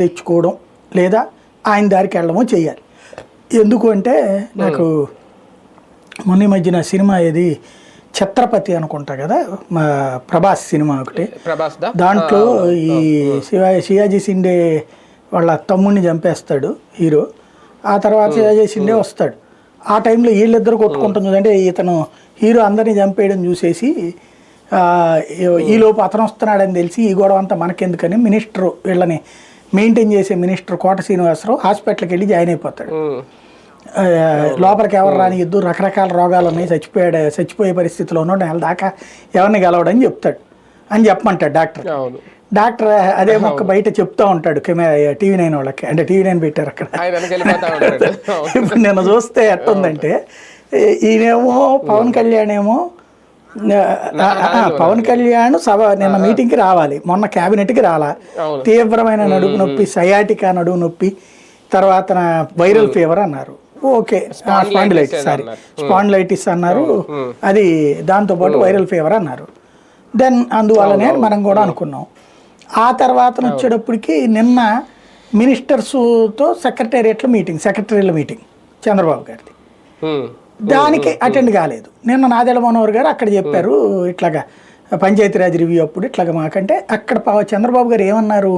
తెచ్చుకోవడం లేదా ఆయన దారికి వెళ్ళడమో చేయాలి. ఎందుకు అంటే నాకు మొన్న మధ్యన సినిమా ఏది ఛత్రపతి అనుకుంటా కదా, మా ప్రభాస్ సినిమా ఒకటి, దాంట్లో ఈ శివాజీ షిండే వాళ్ళ తమ్ముడిని చంపేస్తాడు హీరో. ఆ తర్వాత శివాజీ షిండే వస్తాడు. ఆ టైంలో వీళ్ళిద్దరు కొట్టుకుంటుంది. అంటే ఇతను హీరో అందరినీ చంపేయడం చూసేసి ఈలోపు అతను వస్తున్నాడని తెలిసి ఈ గొడవ అంతా మనకెందుకని మినిస్టర్ వీళ్ళని మెయింటైన్ చేసే మినిస్టర్ కోట శ్రీనివాసరావు హాస్పిటల్కి వెళ్ళి జాయిన్ అయిపోతాడు. లోపలికి ఎవరు రాని ఇద్దరు రకరకాల రోగాలు ఉన్నాయి, చచ్చిపోయే పరిస్థితిలో ఉన్నాడు, నెల దాకా ఎవరిని గెలవడని చెప్తాడు అని చెప్పమంటాడు డాక్టర్. డాక్టర్ అదే మొక్క బయట చెప్తా ఉంటాడు TV9 వాళ్ళకి, అంటే TV9 పెట్టారు అక్కడ. ఇప్పుడు నేను చూస్తే ఎట్టుందంటే ఈయనేమో పవన్ కళ్యాణ్ ఏమో పవన్ కళ్యాణ్ నిన్న మీటింగ్కి రావాలి, మొన్న క్యాబినెట్కి రాలా, తీవ్రమైన నడుము నొప్పి, సయాటికా నడుము నొప్పి, తర్వాత వైరల్ ఫీవర్ అన్నారు. ఓకే, స్పాండిలైటిస్ అన్నారు, అది దాంతోపాటు వైరల్ ఫీవర్ అన్నారు. దెన్ అందువల్లనే మనం కూడా అనుకున్నాం. ఆ తర్వాత వచ్చేటప్పటికి నిన్న మినిస్టర్స్తో సెక్రటరీల మీటింగ్ చంద్రబాబు గారిది, దానికి అటెండ్ కాలేదు. నిన్న నాదెళ్ల మనోహర్ గారు అక్కడ చెప్పారు ఇట్లాగా పంచాయతీరాజ్ రివ్యూ అప్పుడు ఇట్లాగా మాకంటే అక్కడ చంద్రబాబు గారు ఏమన్నారు,